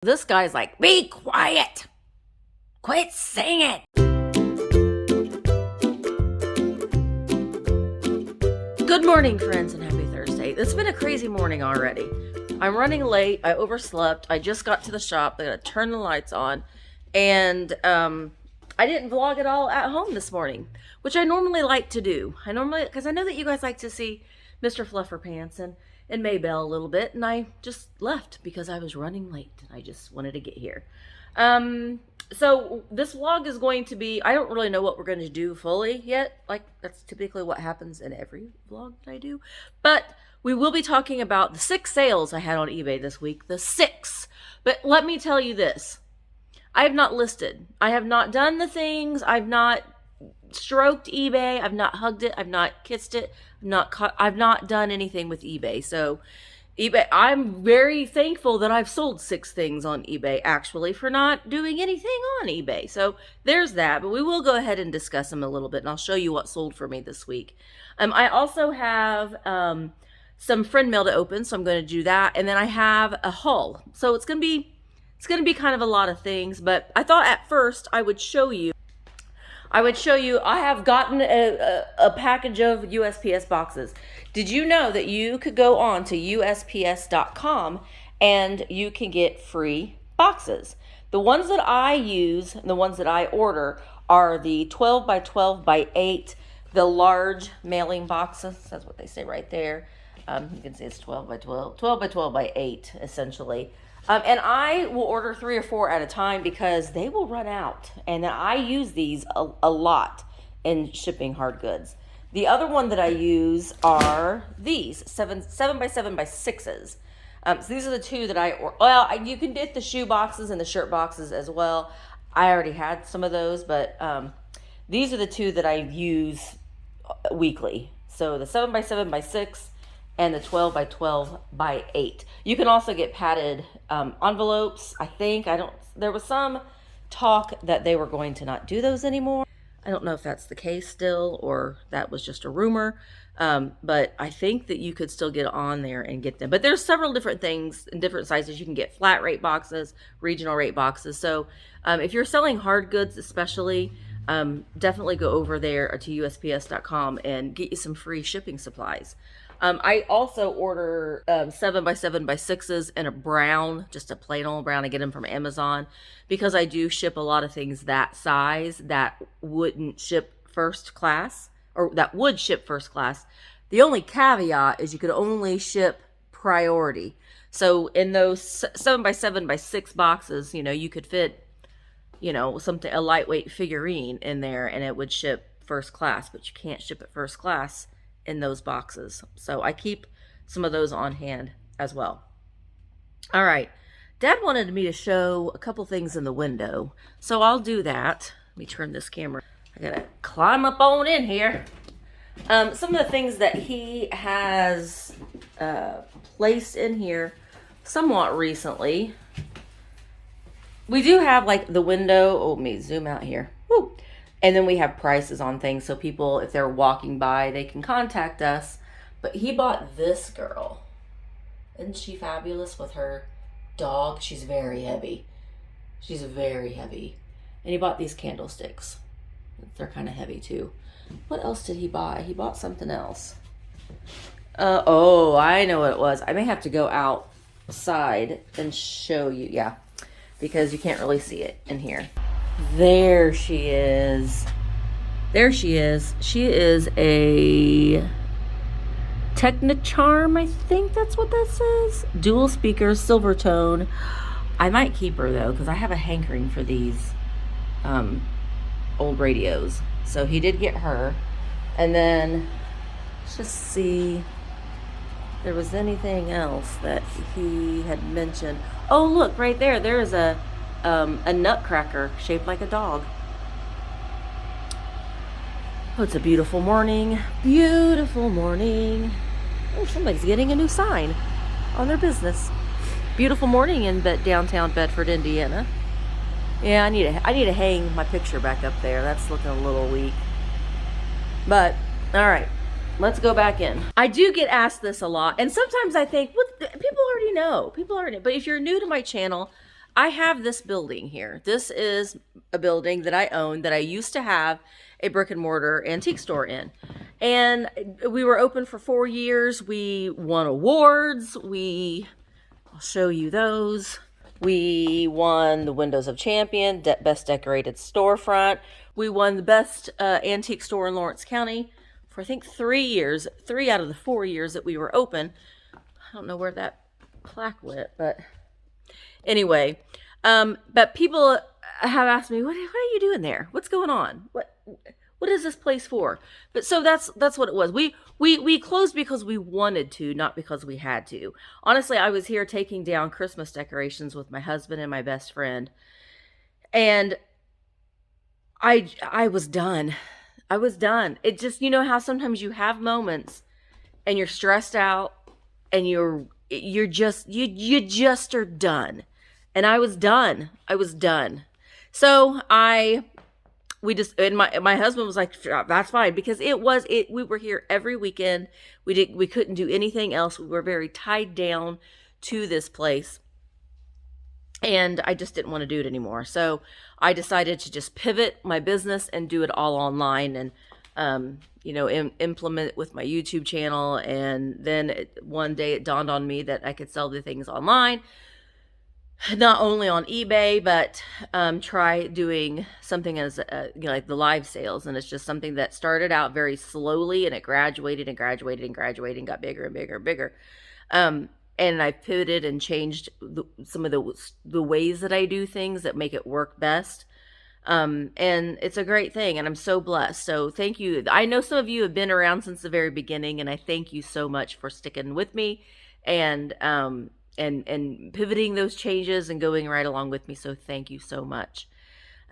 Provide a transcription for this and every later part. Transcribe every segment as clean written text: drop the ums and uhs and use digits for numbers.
This guy's like, be quiet. Quit singing. Good morning, friends, and happy Thursday. It's been a crazy morning already. I'm running late. I overslept. I just got to the shop. They gotta turn the lights on. And I didn't vlog at all at home this morning, which I normally like to do. Because I know that you guys like to see Mr. Flufferpants and Maybelle a little bit, and I just left because I was running late and I just wanted to get here. So this vlog is going to be, I don't really know what we're going to do fully yet. Like, that's typically what happens in every vlog that I do. But we will be talking about the 6 sales I had on eBay this week. The 6. But let me tell you this. I have not listed. I have not done the things. I've not stroked eBay. I've not hugged it. I've not kissed it. I've not done anything with eBay. So eBay, I'm very thankful that I've sold 6 things on eBay, actually, for not doing anything on eBay. So there's that, but we will go ahead and discuss them a little bit, and I'll show you what sold for me this week. I also have some friend mail to open, so I'm going to do that, and then I have a haul. So it's going to be kind of a lot of things, but I thought at first I would show you. I have gotten a package of USPS boxes. Did you know that you could go on to USPS.com and you can get free boxes? The ones that I use, the ones that I order, are the 12 by 12 by 8, the large mailing boxes. That's what they say right there. You can see it's 12 by 12 by 12 by 8, essentially. And I will order 3 or 4 at a time because they will run out. And I use these a lot in shipping hard goods. The other one that I use are these 7 by 7 by 6s. So these are the 2 that you can get the shoe boxes and the shirt boxes as well. I already had some of those, but these are the 2 that I use weekly. So the 7 by 7 by 6 and the 12 by 12 by 8. You can also get padded envelopes. There was some talk that they were going to not do those anymore. I don't know if that's the case still, or that was just a rumor. But I think that you could still get on there and get them. But there's several different things in different sizes. You can get flat rate boxes, regional rate boxes. So if you're selling hard goods especially, definitely go over there to USPS.com and get you some free shipping supplies. I also order 7 by 7 by 6s in a brown, just a plain old brown. I get them from Amazon because I do ship a lot of things that size that wouldn't ship first class, or that would ship first class. The only caveat is you could only ship priority. So in those 7 by 7 by 6 boxes, you could fit, a lightweight figurine in there and it would ship first class, but you can't ship it first class in those boxes. So I keep some of those on hand as well. All right. Dad wanted me to show a couple things in the window, so I'll do that. Let me turn this camera. I gotta climb up on in here. Some of the things that he has placed in here somewhat recently. We do have like the window. Oh, let me zoom out here. Woo. And then we have prices on things, so people, if they're walking by, they can contact us. But he bought this girl. Isn't she fabulous with her dog? She's very heavy. She's very heavy. And he bought these candlesticks. They're kind of heavy too. What else did he buy? He bought something else. Oh, I know what it was. I may have to go outside and show you. Yeah, because you can't really see it in here. There she is. There she is. She is a Technicharm, I think that's what that says. Dual speakers, silver tone. I might keep her though, because I have a hankering for these old radios. So he did get her. And then let's just see if there was anything else that he had mentioned. Oh, look right there. There is a nutcracker shaped like a dog. Oh, it's a beautiful morning. Beautiful morning. Oh, somebody's getting a new sign on their business. Beautiful morning in downtown Bedford, Indiana. Yeah, I need to hang my picture back up there. That's looking a little weak. But all right, let's go back in. I do get asked this a lot, and sometimes I think, well, people already know. But if you're new to my channel, I have this building here. This is a building that I own that I used to have a brick and mortar antique store in. And we were open for 4 years. We won awards. I'll show you those. We won the Windows of Champion, Best Decorated Storefront. We won the Best Antique Store in Lawrence County for I think 3 years, 3 out of the 4 years that we were open. I don't know where that plaque went, but anyway, but people have asked me, what are you doing there? What's going on? What is this place for? But so that's what it was. We closed because we wanted to, not because we had to. Honestly, I was here taking down Christmas decorations with my husband and my best friend, and I was done. I was done. It just, you know how sometimes you have moments and you're stressed out and you just are done. And I was done. I was done. So my husband was like, that's fine, because we were here every weekend. We couldn't do anything else. We were very tied down to this place. And I just didn't want to do it anymore. So I decided to just pivot my business and do it all online and, implement it with my YouTube channel. And then one day it dawned on me that I could sell the things online, not only on eBay, but try doing something as like the live sales. And it's just something that started out very slowly, and it graduated and graduated and graduated and got bigger and bigger and bigger. And I pivoted and changed some of the ways that I do things that make it work best. And it's a great thing, and I'm so blessed. So thank you. I know some of you have been around since the very beginning, and I thank you so much for sticking with me and pivoting those changes and going right along with me. So thank you so much.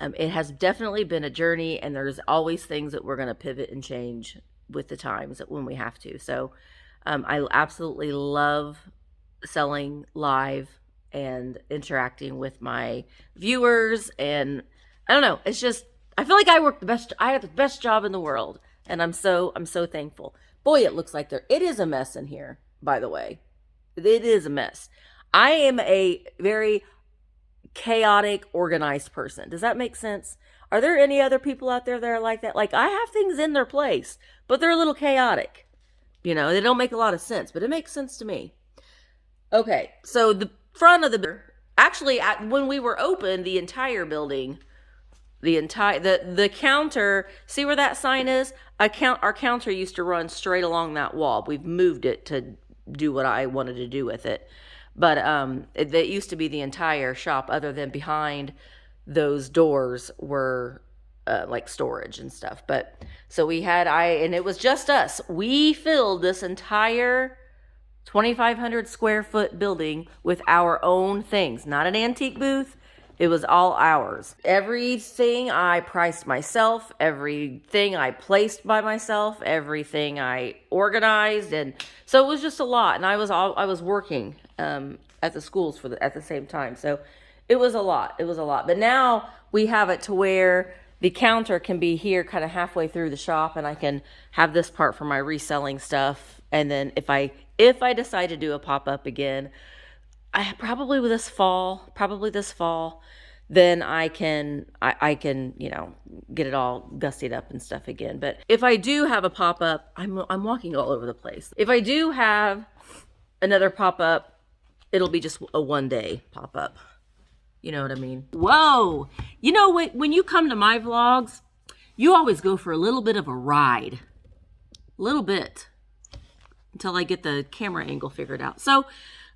It has definitely been a journey, and there's always things that we're going to pivot and change with the times when we have to. So I absolutely love selling live and interacting with my viewers, and I don't know, it's just, I feel like I have the best job in the world, and I'm so thankful. Boy, it looks like it is a mess in here, by the way. It is a mess. I am a very chaotic, organized person. Does that make sense? Are there any other people out there that are like that? Like, I have things in their place, but they're a little chaotic. They don't make a lot of sense, but it makes sense to me. Okay, so the front of actually, when we were open, the entire building, the counter, see where that sign is? Our counter used to run straight along that wall. We've moved it to do what I wanted to do with it. But it used to be the entire shop, other than behind those doors were like storage and stuff. But so and it was just us. We filled this entire 2,500 square foot building with our own things, not an antique booth. It was all ours. Everything I priced myself, everything I placed by myself, everything I organized. And so it was just a lot. And I was working at the schools at the same time. So it was a lot. It was a lot. But now we have it to where the counter can be here kind of halfway through the shop, and I can have this part for my reselling stuff. And then if I decide to do a pop-up again, probably this fall, then I can get it all gussied up and stuff again. But if I do have a pop-up, I'm walking all over the place. If I do have another pop-up, it'll be just a one-day pop-up. You know what I mean? Whoa! When you come to my vlogs, you always go for a little bit of a ride. A little bit. Until I get the camera angle figured out. So,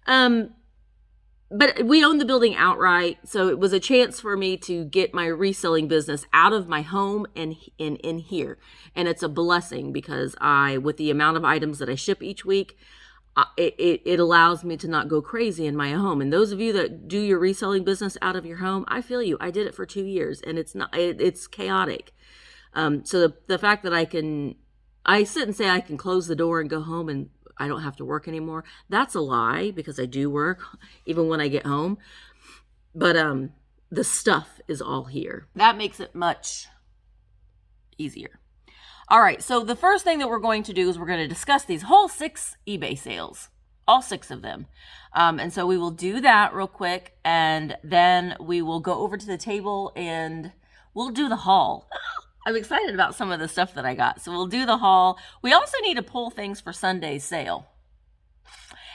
but we own the building outright. So it was a chance for me to get my reselling business out of my home and in here. And it's a blessing, because with the amount of items that I ship each week, it allows me to not go crazy in my home. And those of you that do your reselling business out of your home, I feel you. I did it for 2 years, and it's chaotic. So the fact that I sit and say I can close the door and go home and I don't have to work anymore, that's a lie, because I do work even when I get home. But the stuff is all here. That makes it much easier. All right, so the first thing that we're going to do is we're going to discuss these whole 6 eBay sales. all 6 of them. And so we will do that real quick, and then we will go over to the table and we'll do the haul. I'm excited about some of the stuff that I got. So we'll do the haul. We also need to pull things for Sunday's sale.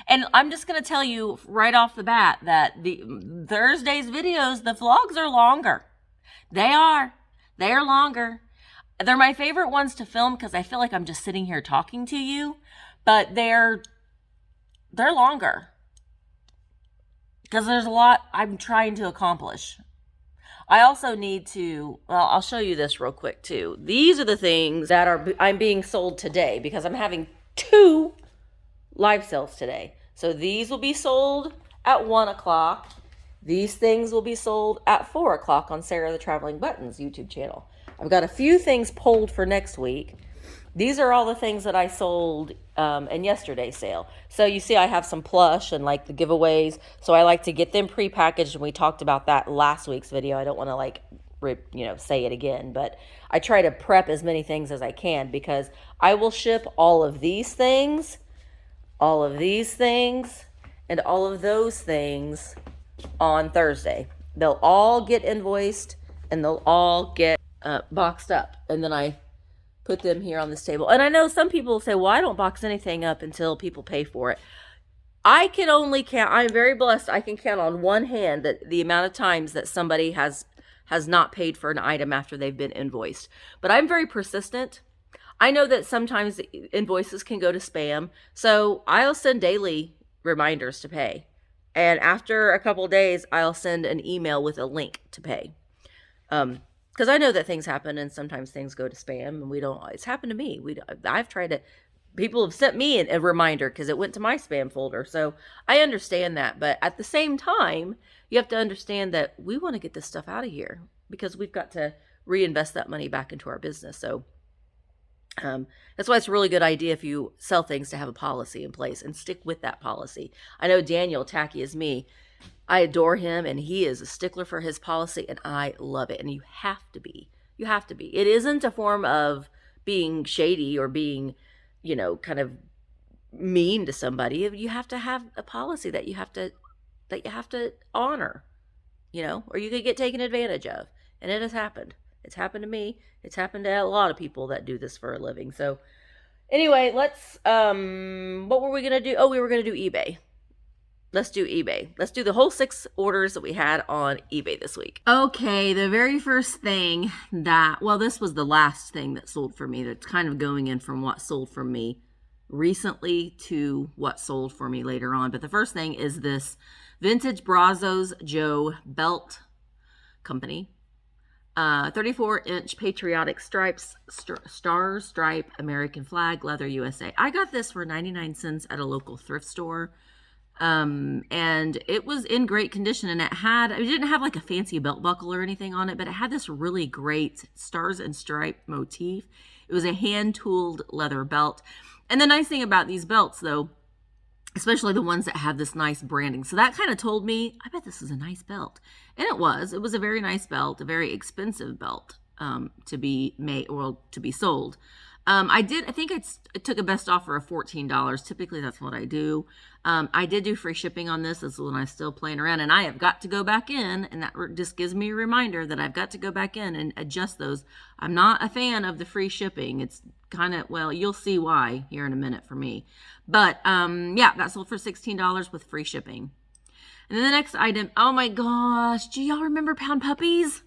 And I'm just going to tell you right off the bat that the Thursday's videos, the vlogs are longer. They are longer. They're my favorite ones to film because I feel like I'm just sitting here talking to you, but they're longer because there's a lot I'm trying to accomplish. I also need to, well, I'll show you this real quick too. These are the things that I'm being sold today because I'm having 2 live sales today. So these will be sold at 1 o'clock. These things will be sold at 4 o'clock on Sarah the Traveling Buttons YouTube channel. I've got a few things pulled for next week. These are all the things that I sold in yesterday's sale. So you see I have some plush and like the giveaways. So I like to get them prepackaged, and we talked about that last week's video. I don't want to like, say it again, but I try to prep as many things as I can because I will ship all of these things, all of these things, and all of those things on Thursday. They'll all get invoiced and they'll all get boxed up, and then I put them here on this table. And I know some people say, well, I don't box anything up until people pay for it. I can only count, I'm very blessed, I can count on one hand that the amount of times that somebody has not paid for an item after they've been invoiced. But I'm very persistent. I know that sometimes invoices can go to spam, so I'll send daily reminders to pay. And after a couple of days, I'll send an email with a link to pay. Because I know that things happen and sometimes things go to spam and it's happened to me. I've tried to, people have sent me a reminder because it went to my spam folder. So I understand that. But at the same time, you have to understand that we want to get this stuff out of here because we've got to reinvest that money back into our business. So that's why it's a really good idea if you sell things to have a policy in place and stick with that policy. I know Daniel, tacky as me, I adore him, and he is a stickler for his policy, and I love it. And you have to be. You have to be. It isn't a form of being shady or being, kind of mean to somebody. You have to have a policy that you have to honor, or you could get taken advantage of. And it has happened. It's happened to me. It's happened to a lot of people that do this for a living. So anyway, let's, what were we going to do? Oh, we were going to do eBay. Let's do eBay. Let's do the whole 6 orders that we had on eBay this week. Okay, the very first thing this was the last thing that sold for me. That's kind of going in from what sold for me recently to what sold for me later on. But the first thing is this Vintage Brazos Joe belt company. 34-inch patriotic stripes, star stripe, American flag, leather, USA. I got this for 99 cents at a local thrift store. And it was in great condition, and it didn't have like a fancy belt buckle or anything on it, but it had this really great stars and stripe motif. It was a hand-tooled leather belt. And the nice thing about these belts, though, especially the ones that have this nice branding, so that kind of told me, I bet this is a nice belt. And it was a very nice belt, a very expensive belt, to be made or to be sold. I think I took a best offer of $14. Typically, that's what I do. I did do free shipping on this. This is when I was still playing around, and I have got to go back in, and that just gives me a reminder that I've got to go back in and adjust those. I'm not a fan of the free shipping. It's kind of, you'll see why here in a minute for me. But, that sold for $16 with free shipping. And then the next item, oh my gosh, do y'all remember Pound Puppies?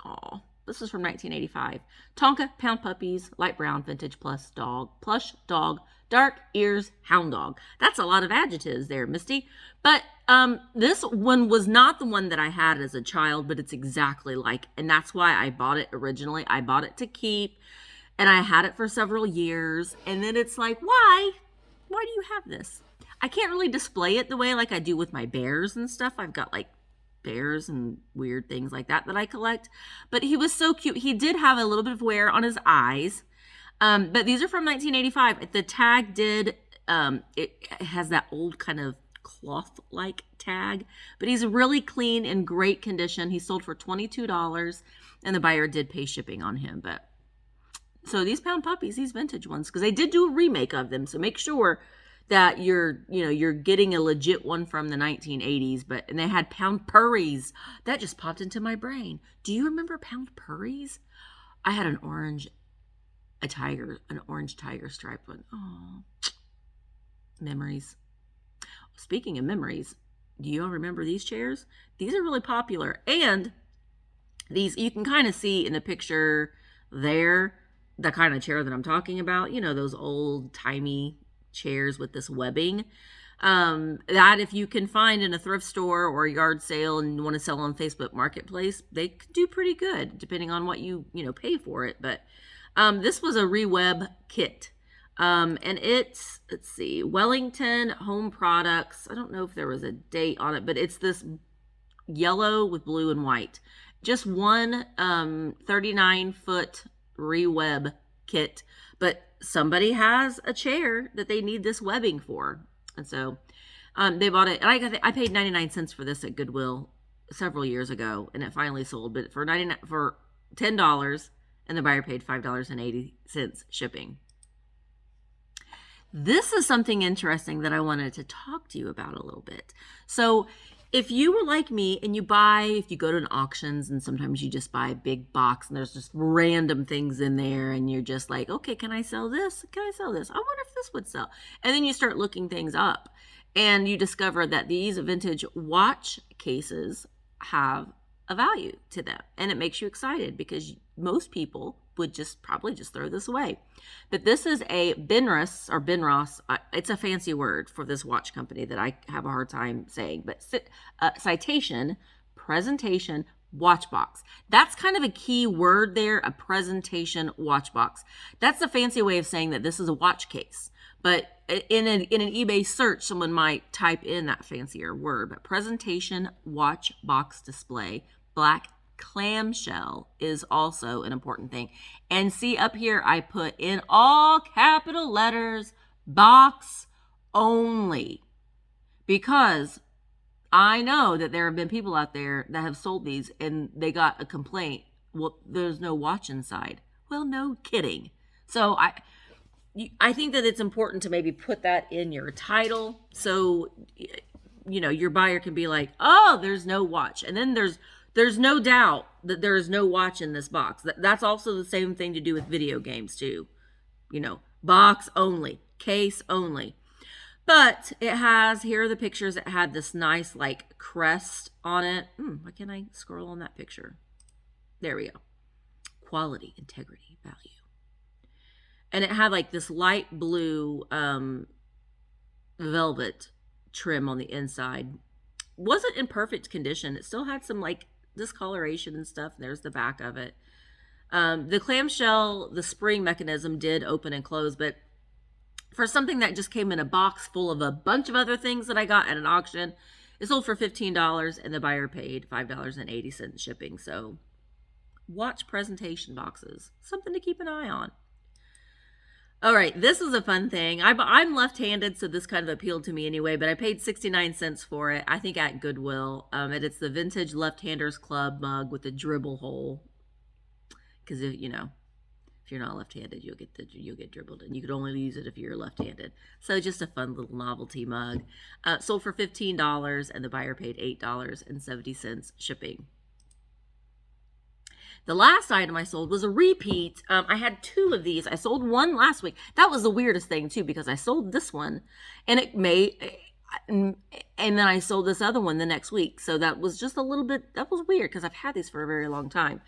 Oh. This is from 1985. Tonka Pound Puppies, light brown, vintage plush dog, dark ears, hound dog. That's a lot of adjectives there, Misty. But this one was not the one that I had as a child, but it's exactly like, and that's why I bought it originally. I bought it to keep, and I had it for several years. And then it's like, why? Why do you have this? I can't really display it the way like I do with my bears and stuff. I've got like bears and weird things like that I collect, but he was so cute. He did have a little bit of wear on his eyes, but these are from 1985. The tag did it has that old kind of cloth like tag, but he's really clean and great condition. He sold for $22, and the buyer did pay shipping on him, but So these Pound Puppies, these vintage ones, because they did do a remake of them. So make sure that you're getting a legit one from the 1980s. And they had Pound Purries. That just popped into my brain. Do you remember Pound Purries? I had an orange tiger striped one. Oh, memories. Speaking of memories, do you all remember these chairs? These are really popular. And these, you can kind of see in the picture there, the kind of chair that I'm talking about. You know, those old timey chairs with this webbing. That if you can find in a thrift store or a yard sale and want to sell on Facebook Marketplace, they could do pretty good depending on what you pay for it. But this was a reweb kit. And it's, let's see, Wellington Home Products. I don't know if there was a date on it, but it's this yellow with blue and white. Just one 39-foot reweb kit, but somebody has a chair that they need this webbing for. And so they bought it. And I paid 99 cents for this at Goodwill several years ago, and it finally sold, but for $10, and the buyer paid $5.80 shipping. This is something interesting that I wanted to talk to you about a little bit. So if you were like me and if you go to an auctions and sometimes you just buy a big box and there's just random things in there and you're just like, okay, can I sell this? Can I sell this? I wonder if this would sell. And then you start looking things up and you discover that these vintage watch cases have a value to them. And it makes you excited because most people would probably just throw this away. But this is a Benros. It's a fancy word for this watch company that I have a hard time saying, but citation, presentation, watch box. That's kind of a key word there, a presentation watch box. That's a fancy way of saying that this is a watch case. But in an eBay search, someone might type in that fancier word. But presentation watch box display, black clamshell is also an important thing. And see up here, I put in all capital letters, box only, because I know that there have been people out there that have sold these and they got a complaint. Well, there's no watch inside. Well, no kidding. So I think that it's important to maybe put that in your title. So, your buyer can be like, oh, there's no watch. And then there's no doubt that there is no watch in this box. That's also the same thing to do with video games too. Box only, case only. But it has, here are the pictures. It had this nice like crest on it. Why can't I scroll on that picture? There we go. Quality, integrity, value. And it had like this light blue velvet trim on the inside. Wasn't in perfect condition. It still had some like discoloration and stuff. There's the back of it. The clamshell, the spring mechanism did open and close, but for something that just came in a box full of a bunch of other things that I got at an auction, it sold for $15 and the buyer paid $5.80 shipping. So watch presentation boxes, something to keep an eye on. All right, this is a fun thing. I'm left-handed, so this kind of appealed to me anyway, but I paid 69 cents for it, I think at Goodwill. And it's the Vintage Left-Handers Club mug with a dribble hole. Because, if you're not left-handed, you'll get dribbled, and you could only use it if you're left-handed. So just a fun little novelty mug. Sold for $15, and the buyer paid $8.70 shipping. The last item I sold was a repeat. I had 2 of these. I sold one last week. That was the weirdest thing too, because I sold this one and and then I sold this other one the next week. So that was just that was weird because I've had these for a very long time.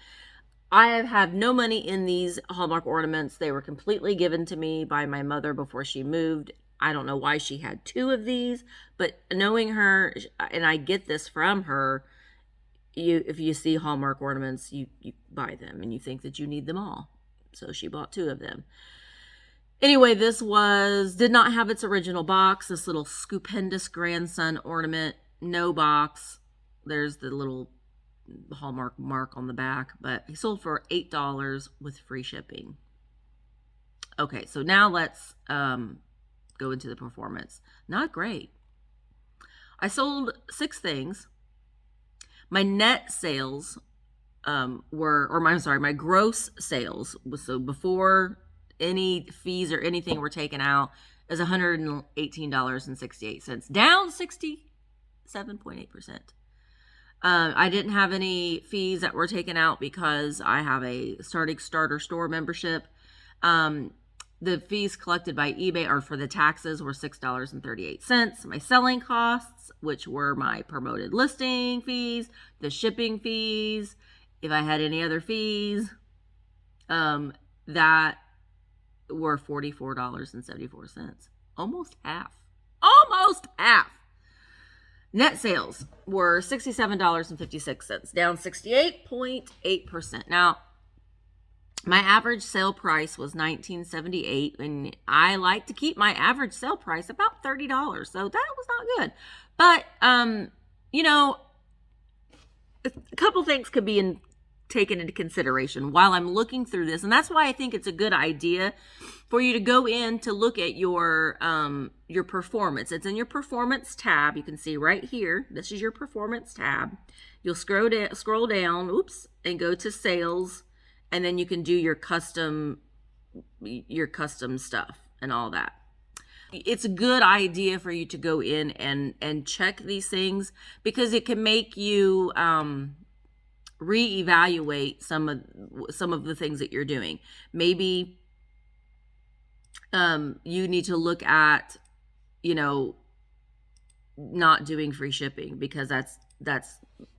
I have no money in these Hallmark ornaments. They were completely given to me by my mother before she moved. I don't know why she had 2 of these, but knowing her, and I get this from her, if you see Hallmark ornaments, you buy them and you think that you need them all. So she bought 2 of them. Anyway, this did not have its original box. This little stupendous grandson ornament, no box. There's the little Hallmark mark on the back, but he sold for $8 with free shipping. Okay, so now let's go into the performance. Not great. I sold 6 things. My net sales my gross sales, so before any fees or anything were taken out, is $118.68, down 67.8%. I didn't have any fees that were taken out because I have a starter store membership. The fees collected by eBay are for the taxes were $6.38. My selling costs, which were my promoted listing fees, the shipping fees, if I had any other fees, that were $44.74. Almost half. Almost half. Net sales were $67.56, down 68.8%. Now, my average sale price was $19.78, and I like to keep my average sale price about $30, so that was not good. But, you know, a couple things could be taken into consideration while I'm looking through this, and that's why I think it's a good idea for you to go in to look at your performance. It's in your performance tab. You can see right here, this is your performance tab. You'll scroll down, and go to sales, and then you can do your custom stuff and all that. It's a good idea for you to go in and check these things, because it can make you reevaluate some of the things that you're doing. Maybe you need to look at, you know, not doing free shipping because that's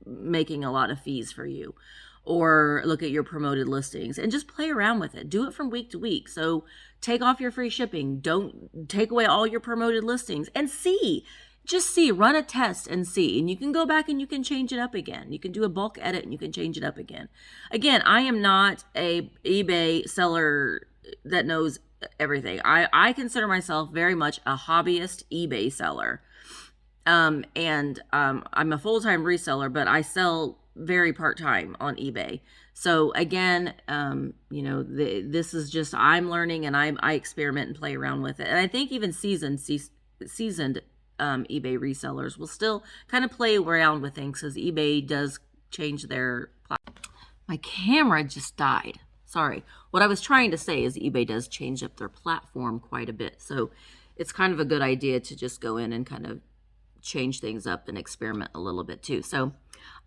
making a lot of fees for you. Or look at your promoted listings and just play around with it. Do it from week to week. So take off your free shipping. Don't take away all your promoted listings and see. Just see, run a test and see. And you can go back and you can change it up again. You can do a bulk edit and you can change it up again. Again, I am not a eBay seller that knows everything. I consider myself very much a hobbyist eBay seller. I'm a full-time reseller, but I sell very part-time on eBay. So again, you know, this is just, I'm learning and I experiment and play around with it. And I think even seasoned eBay resellers will still kind of play around with things, because eBay does change their platform. My camera just died. Sorry. What I was trying to say is eBay does change up their platform quite a bit. So it's kind of a good idea to just go in and kind of change things up and experiment a little bit too. So,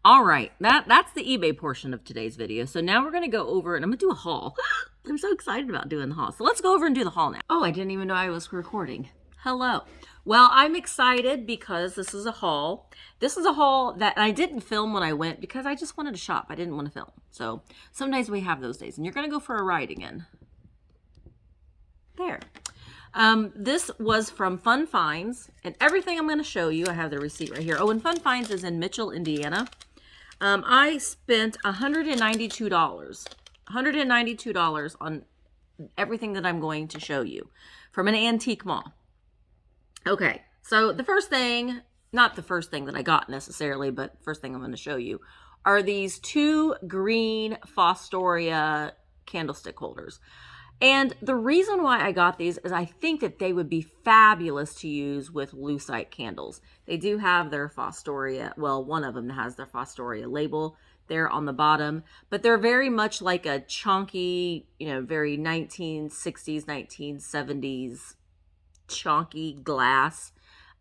all right, that's the eBay portion of today's video. So now we're going to go over and I'm going to do a haul. I'm so excited about doing the haul. So let's go over and do the haul now. Oh, I didn't even know I was recording. Hello. Well, I'm excited because this is a haul. This is a haul that I didn't film when I went because I just wanted to shop. I didn't want to film. So sometimes we have those days, and you're going to go for a ride again. There. This was from Fun Finds, and everything I'm going to show you, I have the receipt right here. Oh, and Fun Finds is in Mitchell, Indiana. I spent $192 on everything that I'm going to show you from an antique mall. Okay, so the first thing, not the first thing that I got necessarily, but first thing I'm going to show you are these two green Fostoria candlestick holders. And the reason why I got these is I think that they would be fabulous to use with lucite candles. They do have their Fostoria, well, one of them has their Fostoria label there on the bottom, but they're very much like a chunky, you know, very 1960s, 1970s chunky glass.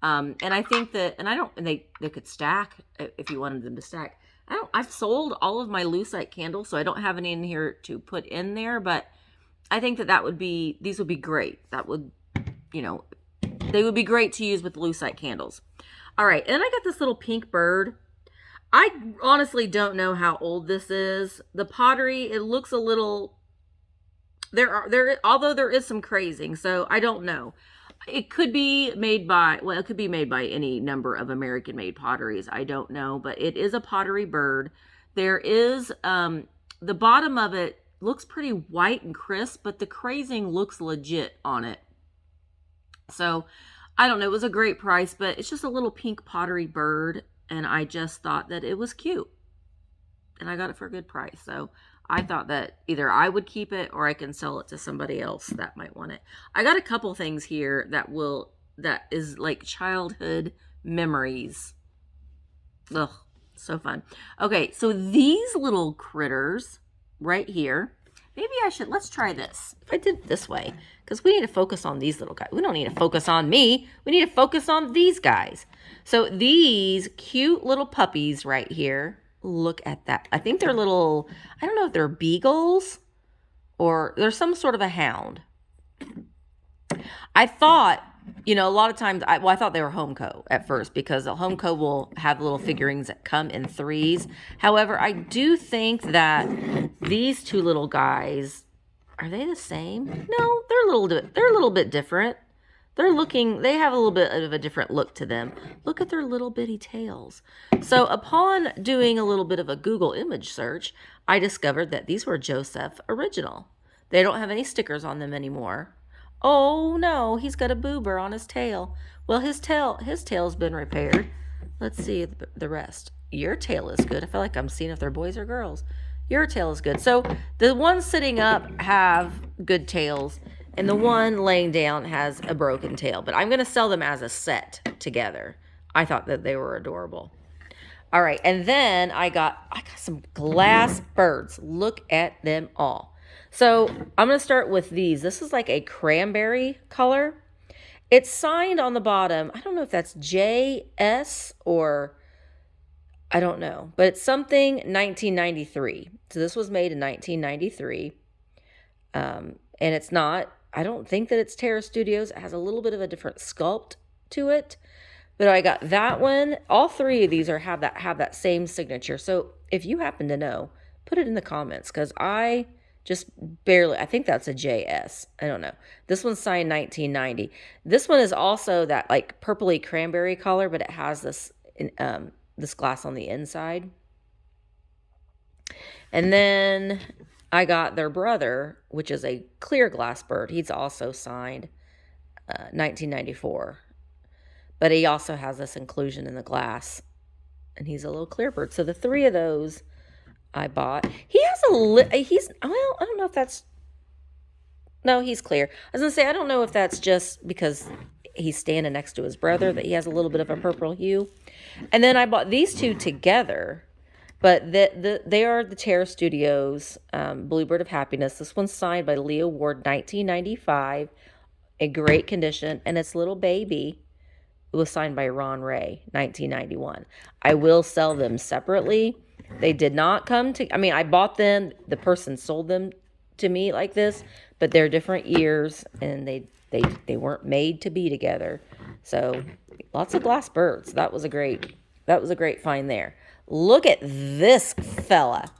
And I think that, and they could stack if you wanted them to stack. I've sold all of my lucite candles, so I don't have any in here to put in there, but I think that these would be great. That would, you know, they would be great to use with lucite candles. All right, and I got this little pink bird. I honestly don't know how old this is. The pottery, it looks a little, although there is some crazing, so I don't know. It could be made by, well, it could be made by any number of American-made potteries. I don't know, but it is a pottery bird. There is, the bottom of it looks pretty white and crisp, but the crazing looks legit on it. So, I don't know. It was a great price, but it's just a little pink pottery bird, and I just thought that it was cute. And I got it for a good price, so I thought that either I would keep it or I can sell it to somebody else that might want it. I got a couple things here that is like childhood memories. Ugh. So fun. Okay, so these little critters right here, maybe let's try this. If I did it this way, because we need to focus on these little guys. We don't need to focus on me. We need to focus on these guys. So these cute little puppies right here, look at that. I think they're little, I don't know if they're beagles or they're some sort of a hound. I thought, a lot of times, I thought they were Homeco at first because the Homeco will have little figurines that come in threes. However, I do think that these two little guys, are they the same? No, they're a little bit different. They have a little bit of a different look to them. Look at their little bitty tails. So upon doing a little bit of a Google image search, I discovered that these were Joseph original. They don't have any stickers on them anymore. Oh no, he's got a boober on his tail. Well, his tail's been repaired. Let's see the rest. Your tail is good. I feel like I'm seeing if they're boys or girls. Your tail is good. So the ones sitting up have good tails, and the one laying down has a broken tail. But I'm going to sell them as a set together. I thought that they were adorable. All right, and then I got some glass birds. Look at them all. So I'm going to start with these. This is like a cranberry color. It's signed on the bottom. I don't know if that's JS or I don't know, but it's something 1993. So this was made in 1993. And it's not, I don't think that it's Terra Studios. It has a little bit of a different sculpt to it. But I got that one. All three of these have that same signature. So if you happen to know, put it in the comments because I think that's a JS. I don't know. This one's signed 1990. This one is also that like purpley cranberry color, but it has this glass on the inside. And then I got their brother, which is a clear glass bird. He's also signed 1994. But he also has this inclusion in the glass. And he's a little clear bird. So the three of those I bought. He has I don't know if that's, no, he's clear. I was going to say, I don't know if that's just because he's standing next to his brother that he has a little bit of a purple hue. And then I bought these two together, but they are the Terra Studios Bluebird of Happiness. This one's signed by Leo Ward, 1995, a great condition, and its little baby was signed by Ron Ray, 1991. I will sell them separately. They did not come to, I bought them, the person sold them to me like this, but they're different years and they weren't made to be together. So lots of glass birds. That was a great find there. Look at this fella.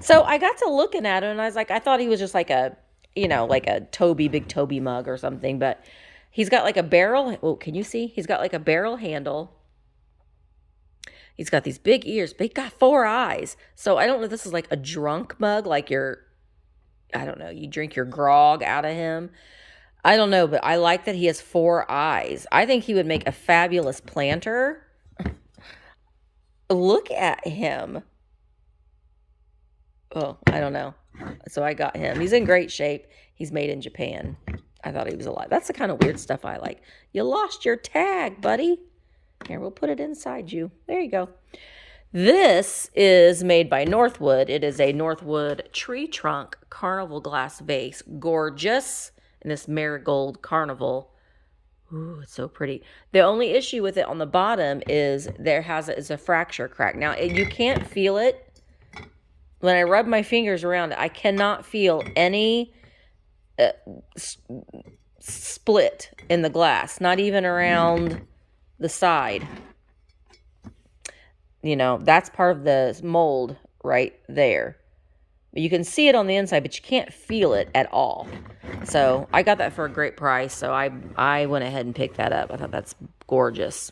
So I got to looking at him and I was like, I thought he was just like a, like a big Toby mug or something, but he's got like a barrel. Oh, can you see? He's got like a barrel handle. He's got these big ears, but he got 4 eyes. So I don't know if this is like a drunk mug, like you drink your grog out of him. I don't know, but I like that he has 4 eyes. I think he would make a fabulous planter. Look at him. Oh, I don't know. So I got him. He's in great shape. He's made in Japan. I thought he was alive. That's the kind of weird stuff I like. You lost your tag, buddy. Here, we'll put it inside you. There you go. This is made by Northwood. It is a Northwood tree trunk carnival glass vase. Gorgeous. In this marigold carnival. Ooh, it's so pretty. The only issue with it on the bottom is is a fracture crack. Now, you can't feel it. When I rub my fingers around it, I cannot feel any split in the glass. Not even around the side. That's part of the mold right there. You can see it on the inside, but you can't feel it at all. So I got that for a great price. So I went ahead and picked that up. I thought that's gorgeous.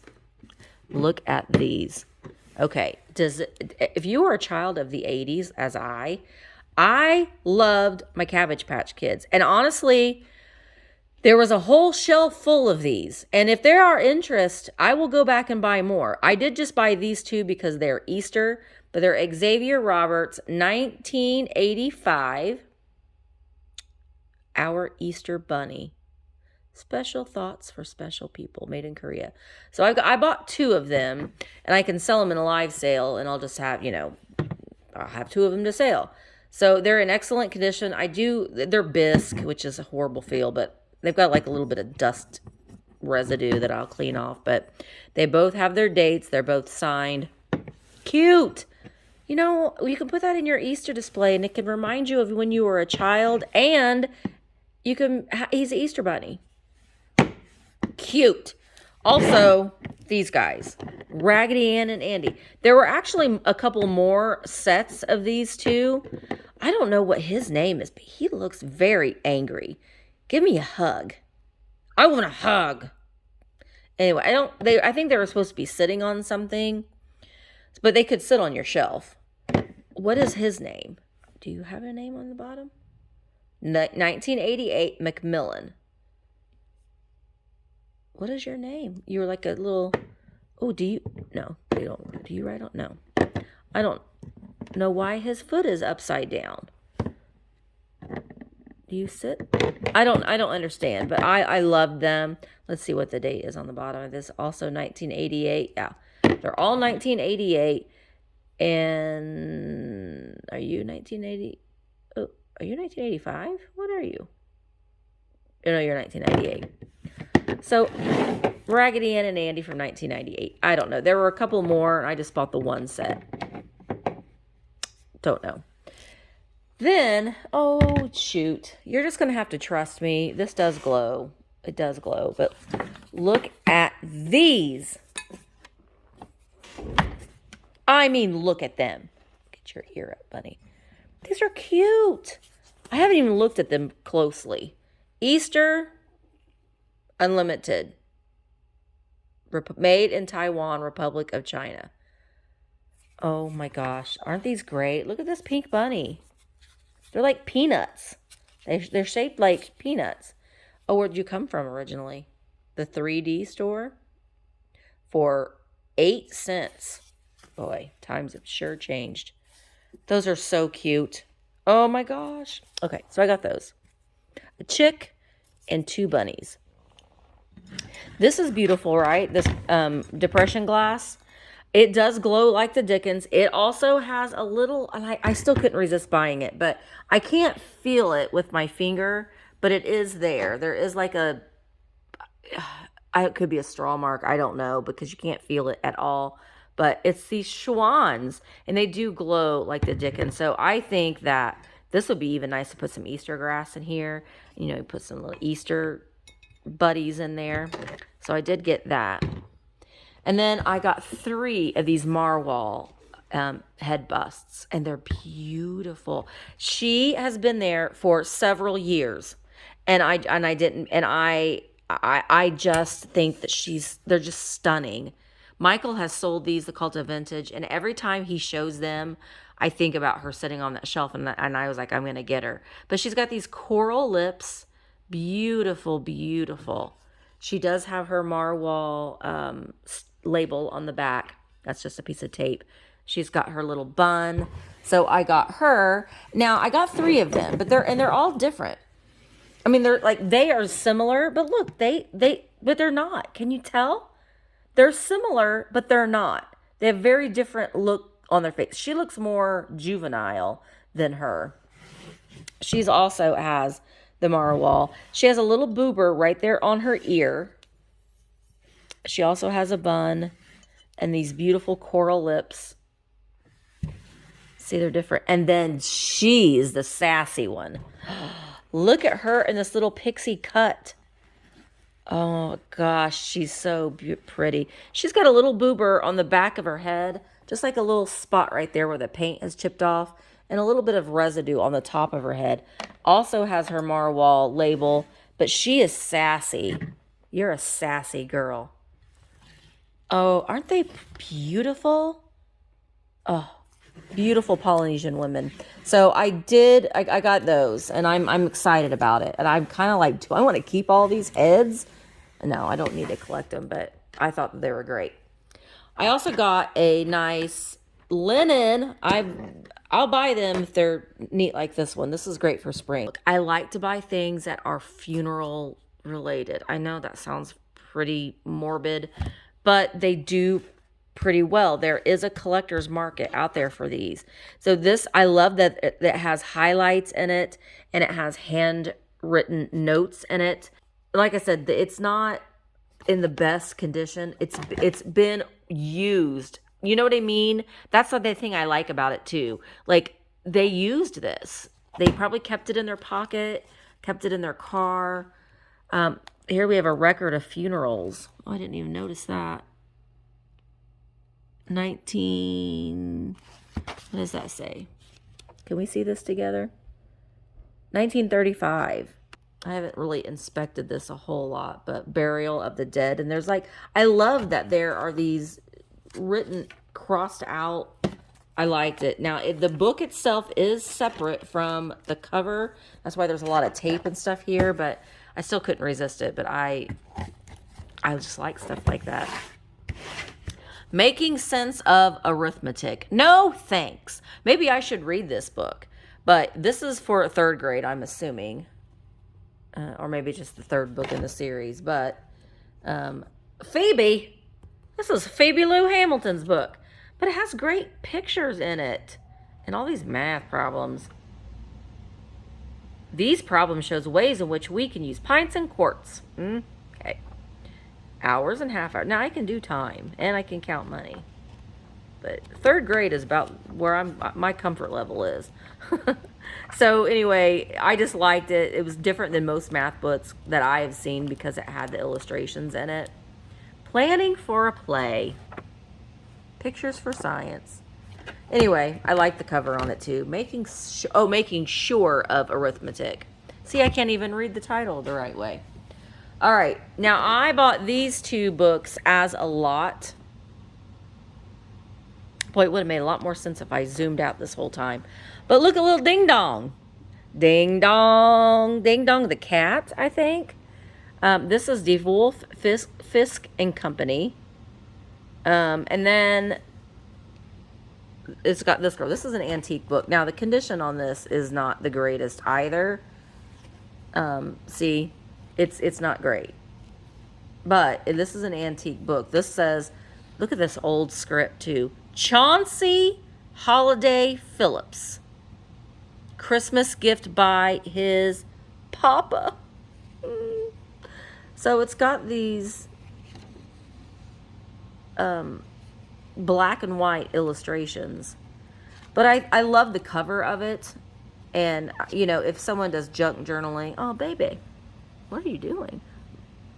Look at these. Okay. If you were a child of the 80s, as I loved my Cabbage Patch Kids. And honestly, there was a whole shelf full of these. And if there are interest, I will go back and buy more. I did just buy these two because they're Easter, but they're Xavier Roberts, 1985. Our Easter Bunny. Special thoughts for special people, made in Korea. So I bought 2 of them, and I can sell them in a live sale, and I'll just have, I'll have 2 of them to sell. So they're in excellent condition. They're bisque, which is a horrible feel, but they've got like a little bit of dust residue that I'll clean off. But they both have their dates. They're both signed. Cute. You can put that in your Easter display, and it can remind you of when you were a child, and he's an Easter bunny. Cute. Also, these guys, Raggedy Ann and Andy. There were actually a couple more sets of these 2. I don't know what his name is, but he looks very angry. Give me a hug. I want a hug. Anyway, I think they were supposed to be sitting on something, but they could sit on your shelf. What is his name? Do you have a name on the bottom? 1988 Macmillan. What is your name? You're like a little... Oh, do you... No, they don't. Do you write on... No. I don't know why his foot is upside down. Do you sit? I don't understand, but I loved them. Let's see what the date is on the bottom of this. Also 1988. Yeah. They're all 1988. And are you 1980? Oh, are you 1985? What are you? Oh, no, you're 1998. So, Raggedy Ann and Andy from 1998. I don't know. There were a couple more, and I just bought the 1 set. Don't know. Then, oh, shoot. You're just going to have to trust me. This does glow. It does glow. But look at these. I mean, look at them. Get your ear up, bunny. These are cute. I haven't even looked at them closely. Easter Unlimited. Made in Taiwan, Republic of China. Oh my gosh. Aren't these great? Look at this pink bunny. They're like peanuts. They're shaped like peanuts. Oh, where'd you come from originally? The 3D store? For 8 cents. Boy, times have sure changed. Those are so cute. Oh my gosh. Okay, so I got those. A chick and 2 bunnies. This is beautiful, right? This depression glass. It does glow like the dickens. It also has a little, and I still couldn't resist buying it, but I can't feel it with my finger, but it is there. There is like it could be a straw mark. I don't know, because you can't feel it at all. But it's these schwans, and they do glow like the dickens. So I think that this would be even nice to put some Easter grass in here. Put some little Easter buddies in there. So I did get that. And then I got 3 of these Marwal head busts, and they're beautiful. She has been there for several years, and I just think that they're just stunning. Michael has sold these, the Cult of Vintage, and every time he shows them, I think about her sitting on that shelf, and I was like, I'm going to get her. But she's got these coral lips. Beautiful, beautiful. She does have her Marwal label on the back. That's just a piece of tape. She's got her little bun. So I got her. Now, I got 3 of them, but they're all different. I mean, they are similar, but look, but they're not. Can you tell? They're similar, but they're not. They have very different look on their face. She looks more juvenile than her. She's also has the Marwal. She has a little boober right there on her ear. She also has a bun and these beautiful coral lips. See, they're different. And then she's the sassy one. Look at her in this little pixie cut. Oh, gosh, she's so pretty. She's got a little boober on the back of her head, just like a little spot right there where the paint has chipped off, and a little bit of residue on the top of her head. Also has her Marwal label, but she is sassy. You're a sassy girl. Oh, aren't they beautiful? Oh, beautiful Polynesian women. So I got those, and I'm excited about it. And I'm kind of like, do I want to keep all these heads? No, I don't need to collect them, but I thought they were great. I also got a nice linen. I'll buy them if they're neat like this one. This is great for spring. Look, I like to buy things that are funeral related. I know that sounds pretty morbid, but they do pretty well. There is a collector's market out there for these. So this, I love that it has highlights in it and it has handwritten notes in it. Like I said, it's not in the best condition. It's been used. You know what I mean? That's the thing I like about it too. Like, they used this. They probably kept it in their pocket, kept it in their car. Here we have a record of funerals. Oh, I didn't even notice that. What does that say? Can we see this together? 1935. I haven't really inspected this a whole lot, but burial of the dead. And there's like, I love that there are these written, crossed out. I liked it. Now, the book itself is separate from the cover. That's why there's a lot of tape and stuff here, but I still couldn't resist it. But I just like stuff like that. Making Sense of Arithmetic. No thanks. Maybe I should read this book, but this is for 3rd grade, I'm assuming. Or maybe just the 3rd book in the series. But Phoebe, this is Phoebe Lou Hamilton's book. But it has great pictures in it. And all these math problems. These problems shows ways in which we can use pints and quarts. Okay. Hours and half hours. Now I can do time. And I can count money. But 3rd grade is about where my comfort level is. So anyway, I just liked it. It was different than most math books that I have seen because it had the illustrations in it. Planning for a play. Pictures for science. Anyway, I like the cover on it too. Making Sure of Arithmetic. See, I can't even read the title the right way. All right, now I bought these 2 books as a lot. Boy, it would have made a lot more sense if I zoomed out this whole time. But look, a little ding dong. Ding dong. Ding dong the cat, I think. This is the Wolf Fisk and Company. And then it's got this girl. This is an antique book. Now, the condition on this is not the greatest either. See, it's not great. But this is an antique book. This says, look at this old script too. Chauncey Holiday Phillips. Christmas gift by his papa. So it's got these black and white illustrations. But I love the cover of it. And, you know, if someone does junk journaling, oh, baby, what are you doing?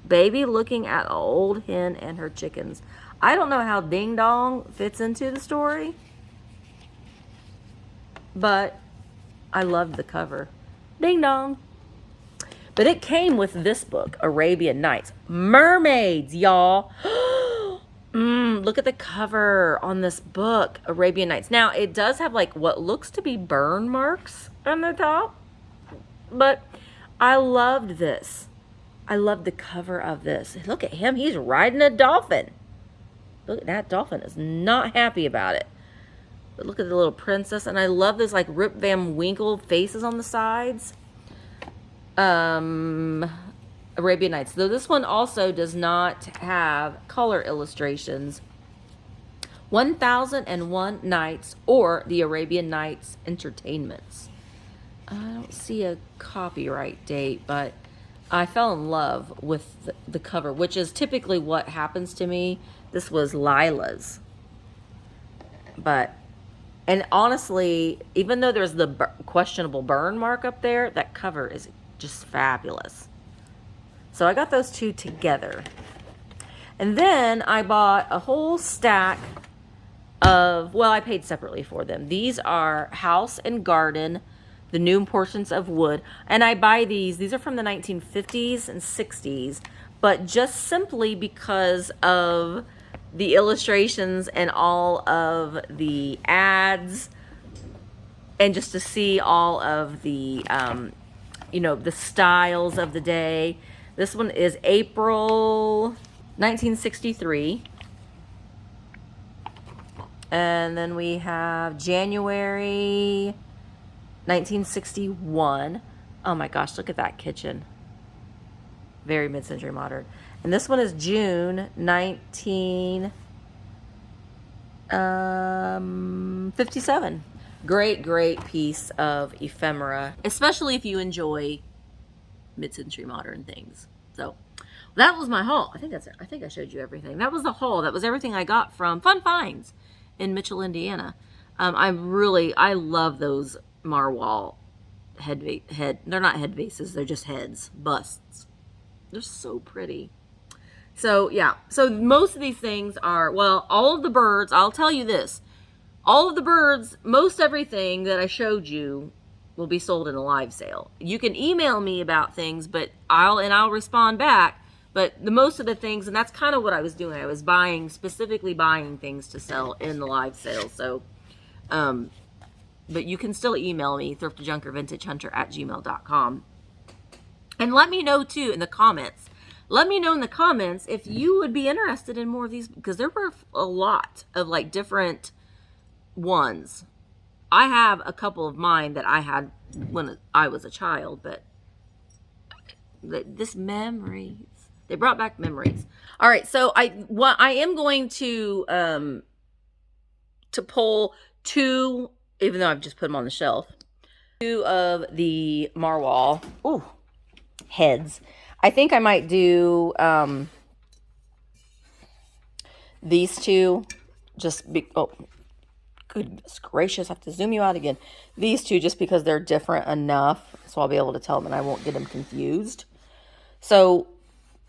Baby looking at an old hen and her chickens. I don't know how Ding Dong fits into the story, but I loved the cover. Ding Dong. But it came with this book, Arabian Nights. Mermaids, y'all. Look at the cover on this book, Arabian Nights. Now, it does have like what looks to be burn marks on the top, but I loved this. I loved the cover of this. Look at him. He's riding a dolphin. Look, that dolphin is not happy about it. But look at the little princess. And I love this like Rip Van Winkle faces on the sides. Arabian Nights. Though this one also does not have color illustrations. 1001 Nights or the Arabian Nights Entertainments. I don't see a copyright date, but I fell in love with the cover, which is typically what happens to me. This was Lila's. And honestly, even though there's the questionable burn mark up there, that cover is just fabulous. So I got those 2 together. And then I bought a whole stack of, well, I paid separately for them. These are House and Garden, The New Importance of Wood. And I buy these are from the 1950s and 60s, but just simply because of the illustrations and all of the ads, and just to see all of the, you know, the styles of the day. This one is April 1963. And then we have January 1961. Oh my gosh, look at that kitchen. Very mid-century modern. And this one is June 1957. Great piece of ephemera, especially if you enjoy mid-century modern things. So that was my haul. I think that's it. I think I showed you everything. That was the haul. That was everything I got from Fun Finds in Mitchell, Indiana. I love those Marwal head. They're not head vases. They're just heads, busts. They're so pretty. So yeah. So most of these things are, well, all of the birds. I'll tell you this. All of the birds, most everything that I showed you will be sold in a live sale. You can email me about things, but I'll respond back. But the most of the things, and that's kind of what I was doing. I was specifically buying things to sell in the live sale. So, but you can still email me, thrifterjunkervintagehunter@gmail.com. And let me know too in the comments. Let me know in the comments if you would be interested in more of these, because there were a lot of like different ones. I have a couple of mine that I had when I was a child, but this memories. They brought back memories. All right, so I am going to pull two, even though I've just put them on the shelf, two of the Marwal heads. I think I might do these two. Goodness gracious, I have to zoom you out again. These two, just because they're different enough, so I'll be able to tell them and I won't get them confused. So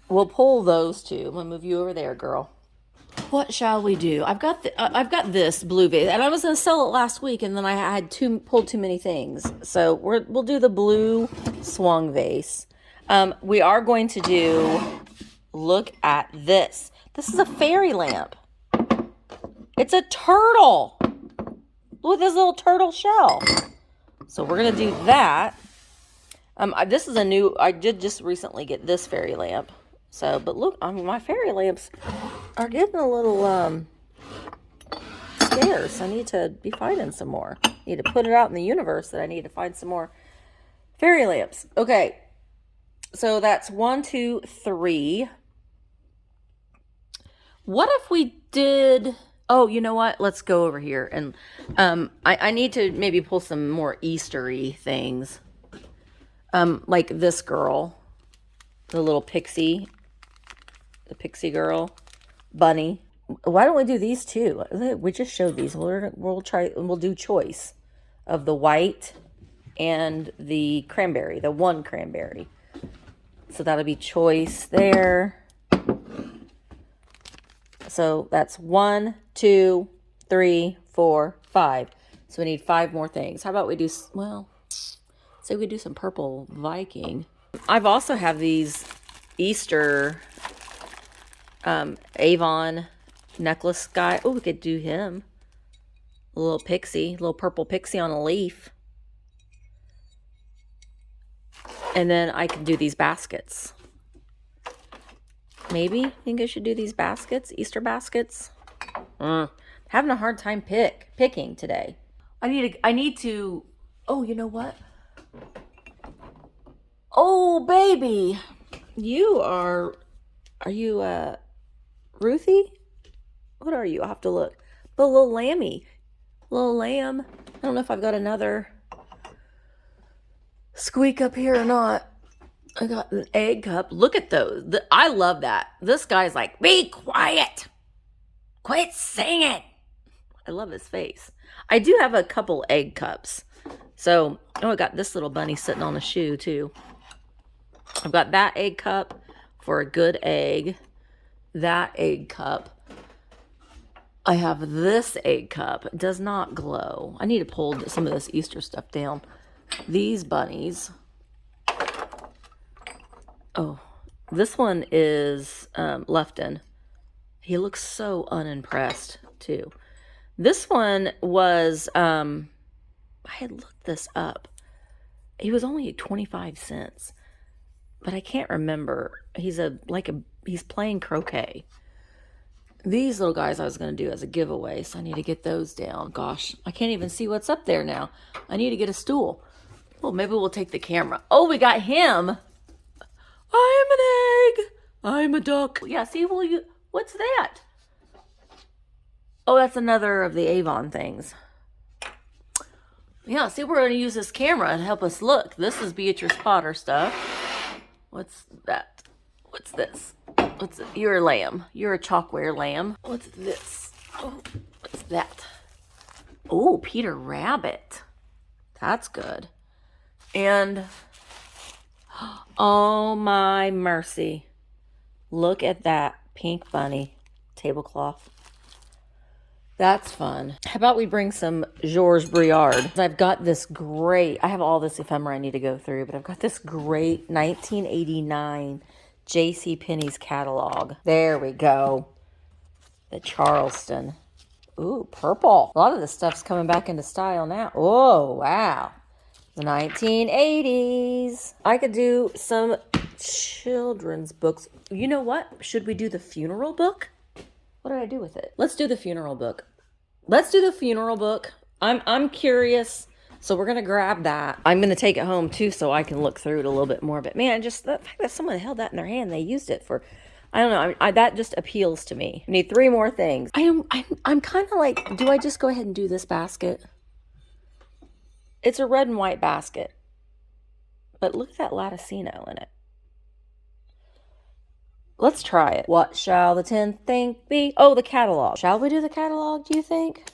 we'll pull those two. I'm gonna move you over there, girl. What shall we do? I've got this blue vase, and I was gonna sell it last week, and then I had pulled too many things. So we'll do the blue swung vase. We are going to look at this. This is a fairy lamp. It's a turtle. Look at this little turtle shell. So we're gonna do that. This is I did just recently get this fairy lamp. So, but look, my fairy lamps are getting a little scarce. I need to be finding some more. I need to put it out in the universe that I need to find some more fairy lamps. Okay, so that's 1, 2, 3. What if we did? Oh, you know what? Let's go over here and I need to maybe pull some more Eastery things. Like this girl, the little pixie. The pixie girl, bunny. Why don't we do these two? We just showed these. We'll do choice of the white and the cranberry, the one cranberry. So that'll be choice there. So that's 1, 2, 3, 4, 5. So we need 5 more things. How about we do, well, say we do some purple Viking. I've also have these Easter Avon necklace guy. Oh, we could do him. A little pixie, little purple pixie on a leaf. And then I can do these baskets. Maybe think I should do these baskets, Easter baskets. Having a hard time picking today. I need to. Oh, you know what? Oh, baby, are you Ruthie? What are you? I'll have to look. The little lammy. Little lamb. I don't know if I've got another squeak up here or not. I got an egg cup. Look at those. I love that. This guy's like, be quiet. Quit singing. I love his face. I do have a couple egg cups. So, I got this little bunny sitting on a shoe too. I've got that egg cup for a good egg. That egg cup. I have this egg cup. It does not glow. I need to pull some of this Easter stuff down. These bunnies. Oh, this one is Lefton. He looks so unimpressed too. This one was, I had looked this up. He was only 25 cents. But I can't remember. He's playing croquet. These little guys I was going to do as a giveaway, so I need to get those down. Gosh, I can't even see what's up there now. I need to get a stool. Well, maybe we'll take the camera. Oh, we got him. I'm an egg. I'm a duck. Yeah, see, well, what's that? Oh, that's another of the Avon things. Yeah, see, we're going to use this camera to help us look. This is Beatrice Potter stuff. What's that? What's this? What's it? You're a lamb. You're a chalkware lamb. What's this? Oh, what's that? Oh, Peter Rabbit. That's good. And, oh my mercy. Look at that pink bunny tablecloth. That's fun. How about we bring some Georges Briard? I've got this great, I have all this ephemera I need to go through, but I've got this great 1989 JCPenney's catalog. There we go. The Charleston. Ooh, purple. A lot of this stuff's coming back into style now. Oh, wow. The 1980s. I could do some children's books. You know what? Should we do the funeral book? What did I do with it? Let's do the funeral book. Let's do the funeral book. I'm curious, so we're gonna grab that. I'm gonna take it home too, so I can look through it a little bit more. But man, just the fact that someone held that in their hand, they used it for, I don't know. That just appeals to me. I need 3 more things. I'm kind of like, do I just go ahead and do this basket? It's a red and white basket, but look at that Latticino in it. Let's try it. What shall the 10th thing be? Oh, the catalog. Shall we do the catalog, do you think?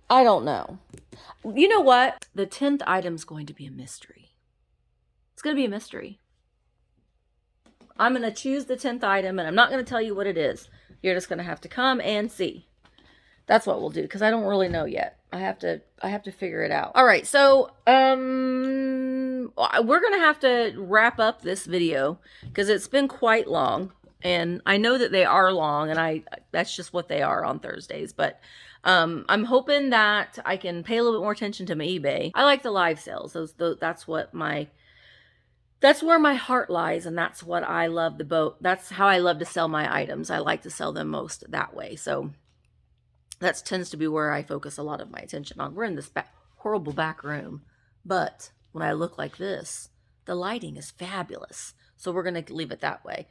I don't know. You know what? The 10th item's going to be a mystery. It's going to be a mystery. I'm going to choose the 10th item, and I'm not going to tell you what it is. You're just going to have to come and see. That's what we'll do, because I don't really know yet. I have to figure it out. All right, so we're gonna have to wrap up this video because it's been quite long, and I know that they are long, and that's just what they are on Thursdays. But I'm hoping that I can pay a little bit more attention to my eBay. I like the live sales. That's where my heart lies, and that's what I love that's how I love to sell my items. I like to sell them most that way. So that tends to be where I focus a lot of my attention on. We're in this horrible back room, but when I look like this, the lighting is fabulous. So we're going to leave it that way.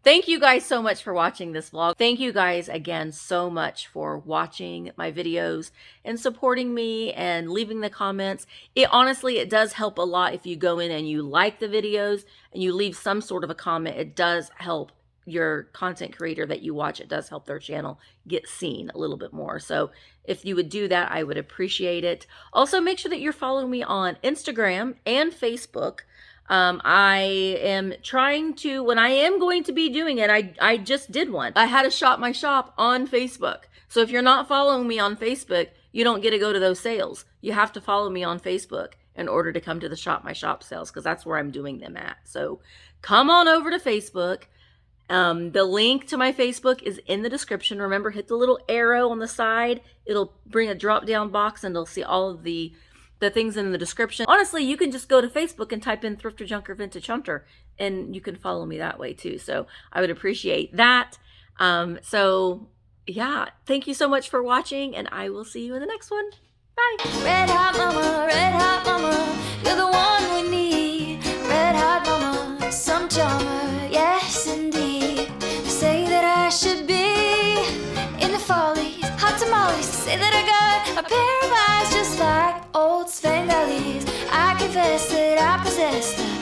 Thank you guys so much for watching this vlog. Thank you guys again so much for watching my videos and supporting me and leaving the comments. Honestly, it does help a lot if you go in and you like the videos and you leave some sort of a comment. It does help your content creator that you watch. It does help their channel get seen a little bit more. So if you would do that, I would appreciate it. Also, make sure that you're following me on Instagram and Facebook. I am trying to, when I am going to be doing it, I just did one. I had a Shop My Shop on Facebook. So if you're not following me on Facebook, you don't get to go to those sales. You have to follow me on Facebook in order to come to the Shop My Shop sales, because that's where I'm doing them at. So come on over to Facebook. The link to my Facebook is in the description. Remember, hit the little arrow on the side. It'll bring a drop down box and it'll see all of the things in the description. Honestly, you can just go to Facebook and type in Thrifter Junker Vintage Hunter and you can follow me that way too. So I would appreciate that. So yeah, thank you so much for watching and I will see you in the next one. Bye. Red hot mama, you're the one we need. Red hot mama, some charmer, yes indeed. They say that I should be in the follies, hot tamales. They say that I got a pair of eyes just like old Svengali. I confess that I possess them.